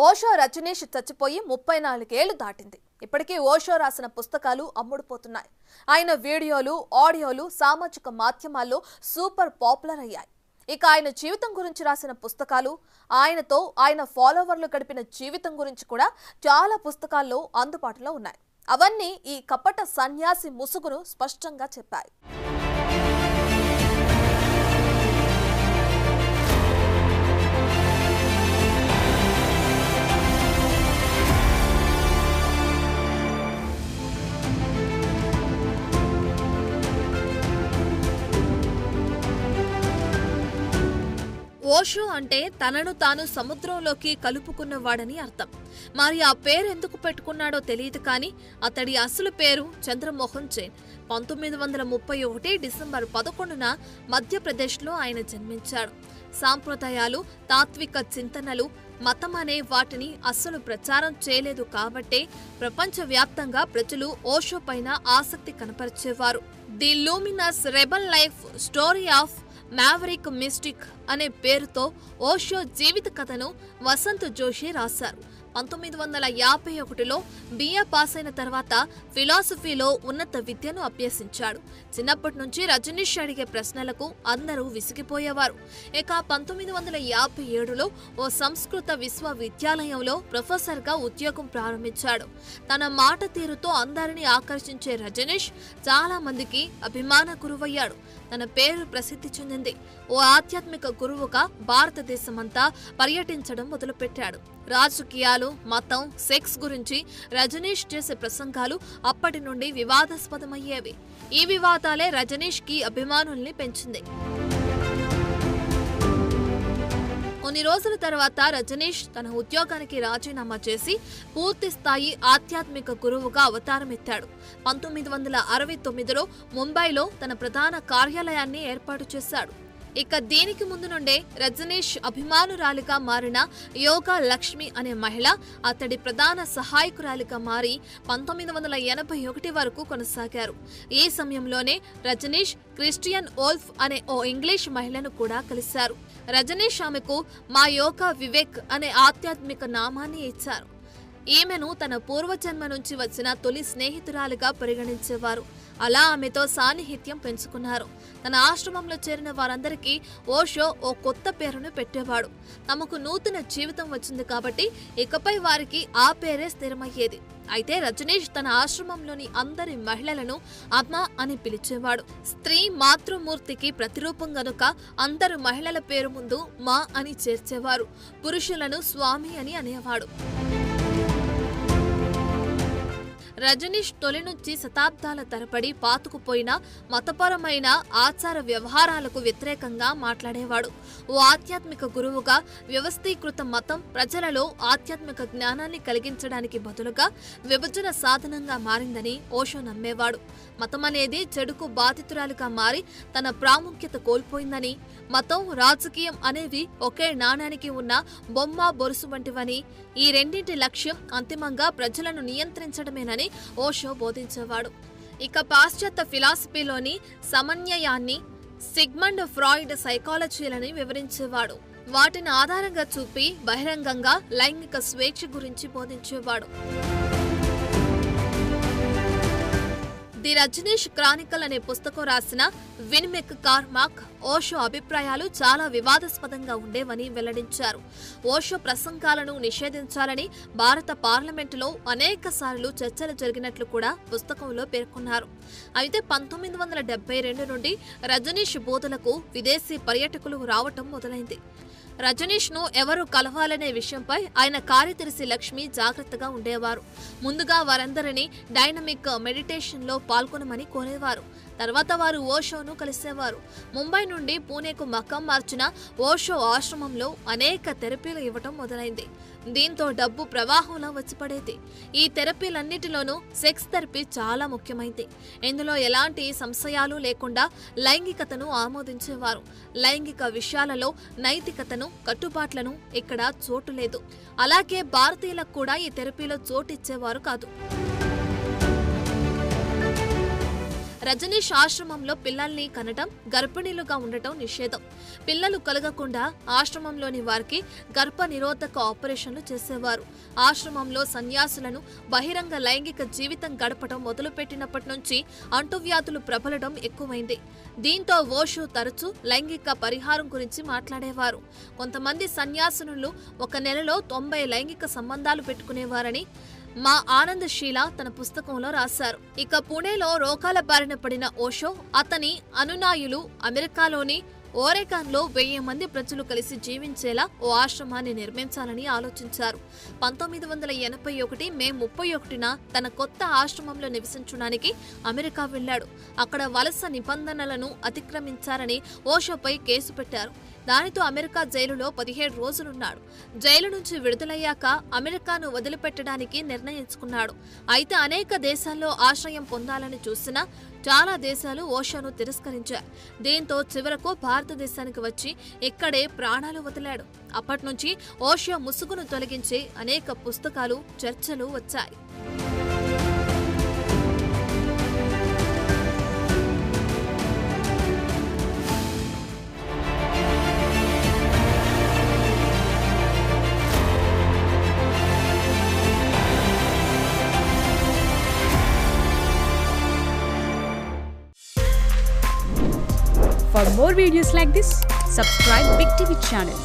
ఓషో రజనీష్ చచ్చిపోయి 34 ఏళ్లు దాటింది. ఇప్పటికీ ఓషో రాసిన పుస్తకాలు అమ్ముడుపోతున్నాయి. ఆయన వీడియోలు, ఆడియోలు సామాజిక మాధ్యమాల్లో సూపర్ పాపులర్ అయ్యాయి. ఇక ఆయన జీవితం గురించి రాసిన పుస్తకాలు, ఆయనతో ఆయన ఫాలోవర్లు గడిపిన జీవితం గురించి కూడా చాలా పుస్తకాల్లో అందుబాటులో ఉన్నాయి. అవన్నీ ఈ కపట సన్యాసి ముసుగును స్పష్టంగా చెప్పాయి. ఓషో అంటే తనను తాను సముద్రంలోకి కలుపుకున్నవాడని అర్థం. మరి ఆ పేరు ఎందుకు పెట్టుకున్నాడో తెలియదు కానీ అతడి అసలు పేరు చంద్రమోహన్ జైన్. 1931 డిసెంబర్ 11న మధ్యప్రదేశ్లో ఆయన జన్మించాడు. సాంప్రదాయాలు, తాత్విక చింతనలు, మతం అనే వాటిని అస్సలు ప్రచారం చేయలేదు కాబట్టే ప్రపంచవ్యాప్తంగా ప్రజలు ఓషో పైన ఆసక్తి కనపరిచేవారు. The luminous rebel life story of maverick mystic అనే పేరుతో ఓషో జీవిత కథను వసంత్ జోషి రాశారు. 1951లో బిఏ పాస్ అయిన తర్వాత ఫిలాసఫీలో ఉన్నత విద్యను అభ్యసించాడు. చిన్నప్పటి నుంచి రజనీష్ అడిగే ప్రశ్నలకు అందరూ విసిగిపోయేవారు. ఇక 1957లో ఓ సంస్కృత విశ్వవిద్యాలయంలో ప్రొఫెసర్గా ఉద్యోగం ప్రారంభించాడు. తన మాట తీరుతో అందరినీ ఆకర్షించే రజనీష్ చాలా మందికి అభిమాన గురువయ్యాడు. తన పేరు ప్రసిద్ధి చెందింది. ఓ ఆధ్యాత్మిక గురువుగా భారతదేశమంతా పర్యటించడం మొదలుపెట్టాడు. రాజకీయాలు, మతం, సెక్స్ గురించి రజనీష్ చేసే ప్రసంగాలు అప్పటి నుండి వివాదాస్పదమయ్యేవి. ఈ వివాదాలే రజనీష్ కి అభిమానుల్ని పెంచింది. కొన్ని రోజుల తర్వాత రజనీష్ తన ఉద్యోగానికి రాజీనామా చేసి పూర్తి స్థాయి ఆధ్యాత్మిక గురువుగా అవతారమెత్తాడు. 1969లో ముంబైలో తన ప్రధాన కార్యాలయాన్ని ఏర్పాటు చేశాడు. ఇక దీనికి ముందు నుండే రజనీష్ అభిమానురాలిగా మారిన యోగా లక్ష్మి అనే మహిళ అతడి ప్రధాన సహాయకురాలిగా మారి 1981 వరకు కొనసాగారు. ఈ సమయంలోనే రజనీష్ క్రిస్టియన్ ఓల్ఫ్ అనే ఓ ఇంగ్లీష్ మహిళను కూడా కలిశారు. రజనీష్ ఆమెకు మా యోగా వివేక్ అనే ఆధ్యాత్మిక నామాన్ని ఇచ్చారు. ఈమెను తన పూర్వజన్మ నుంచి వచ్చిన తొలి స్నేహితురాలిగా పరిగణించేవారు. అలా ఆమెతో సాన్నిహిత్యం పెంచుకున్నారు. తన ఆశ్రమంలో చేరిన వారందరికీ ఓషో ఓ కొత్త పేరును పెట్టేవాడు. తమకు నూతన జీవితం వచ్చింది కాబట్టి ఇకపై వారికి ఆ పేరే స్థిరమయ్యేది. అయితే రజనీష్ తన ఆశ్రమంలోని అందరి మహిళలను అమ్మ అని పిలిచేవాడు. స్త్రీ మాతృమూర్తికి ప్రతిరూపం గనుక అందరు మహిళల పేరు ముందు మా అని చేర్చేవారు. పురుషులను స్వామి అని అనేవాడు. రజనీష్ తొలి నుంచి శతాబ్దాల తరబడి పాతుకుపోయిన మతపరమైన ఆచార వ్యవహారాలకు వ్యతిరేకంగా మాట్లాడేవాడు. ఓ ఆధ్యాత్మిక గురువుగా వ్యవస్థీకృత మతం ప్రజలలో ఆధ్యాత్మిక జ్ఞానాన్ని కలిగించడానికి బదులుగా విభజన సాధనంగా మారిందని ఓషో నమ్మేవాడు. మతం అనేది చెడుకు బాధితురాలిగా మారి తన ప్రాముఖ్యత కోల్పోయిందని, మతం, రాజకీయం అనేవి ఒకే నాణానికి ఉన్న బొమ్మ బొరుసు వంటివని, ఈ రెండింటి లక్ష్యం అంతిమంగా ప్రజలను నియంత్రించడమేనని ఓషో బోధించేవాడు. ఇక పాశ్చాత్య ఫిలాసఫీలోని సమన్వయాన్ని, సిగ్మండ్ ఫ్రాయిడ్ సైకాలజీలని వివరించేవాడు. వాటిని ఆధారంగా చూపి బహిరంగంగా లైంగిక స్వేచ్ఛ గురించి బోధించేవాడు. ది రజనీష్ క్రానికల్ అనే పుస్తకం రాసిన విన్మెక్ కార్మాక్ ఓషో అభిప్రాయాలు చాలా వివాదాస్పదంగా ఉండేవని వెల్లడించారు. ఓషో ప్రసంగాలను నిషేధించాలని భారత పార్లమెంటులో అనేక సార్లు చర్చలు జరిగినట్లు కూడా పుస్తకంలో పేర్కొన్నారు. అయితే 1972 నుండి రజనీష్ బోధలకు విదేశీ పర్యాటకులు రావటం మొదలైంది. రజనీష్ ను ఎవరు కలవాలనే విషయంపై ఆయన కార్యదర్శి లక్ష్మి జాగ్రత్తగా ఉండేవారు. ముందుగా వారందరినీ డైనమిక్ మెడిటేషన్ లో పాల్గొనమని కోరేవారు. తర్వాత వారు ఓషోను కలిసేవారు. ముంబై నుండి పూణేకు మకాం మార్చిన ఓషో ఆశ్రమంలో అనేక థెరపీలు ఇవ్వటం మొదలైంది. దీంతో డబ్బు ప్రవాహంలో వచ్చిపడేది. ఈ థెరపీలన్నిటిలోనూ సెక్స్ థెరపీ చాలా ముఖ్యమైంది. ఇందులో ఎలాంటి సంశయాలు లేకుండా లైంగికతను ఆమోదించేవారు. లైంగిక విషయాలలో నైతికతను, కట్టుబాట్లను ఇక్కడ చోటు లేదు. అలాగే భారతీయులకు కూడా ఈ థెరపీలో చోటు ఇచ్చేవారు కాదు. రజనీష్ ఆశ్రమంలో పిల్లల్ని కనటం, గర్భిణీలుగా ఉండటం నిషేధం. పిల్లలు కలగకుండా ఆశ్రమంలోని వారికి గర్భ నిరోధక ఆపరేషన్లు చేసేవారు. ఆశ్రమంలో సన్యాసులను బహిరంగ లైంగిక జీవితం గడపడం మొదలుపెట్టినప్పటి నుంచి అంటువ్యాధులు ప్రబలడం ఎక్కువైంది. దీంతో ఓషో తరచూ లైంగిక పరిహారం గురించి మాట్లాడేవారు. కొంతమంది సన్యాసినులు ఒక నెలలో 90 లైంగిక సంబంధాలు పెట్టుకునేవారని మా ఆనందశీల తన పుస్తకంలో రాశారు. ఇక పుణేలో రోగాల బారిన పడిన ఓషో, అతని అనునాయులు అమెరికాలోని ఓరెగాన్లో 1000 మంది ప్రజలు కలిసి జీవించేలా ఓ ఆశ్రమాన్ని నిర్మించాలని ఆలోచించారు. 1981 మే 31న తన కొత్త ఆశ్రమంలో నివసించడానికి అమెరికా వెళ్లాడు. అక్కడ వలస నిబంధనలను అతిక్రమించారని ఓషోపై కేసు పెట్టారు. దానితో అమెరికా జైలులో 17 రోజులున్నాడు. జైలు నుంచి విడుదలయ్యాక అమెరికాను వదిలిపెట్టడానికి నిర్ణయించుకున్నాడు. అయితే అనేక దేశాల్లో ఆశ్రయం పొందాలని చూసినా చాలా దేశాలు ఓషోను తిరస్కరించాయి. దీంతో చివరకు భారతదేశానికి వచ్చి ఇక్కడే ప్రాణాలు వదిలాడు. అప్పట్నుంచి ఓషో ముసుగును తొలగించే అనేక పుస్తకాలు, చర్చలు వచ్చాయి. For more videos like this, subscribe Big TV channel.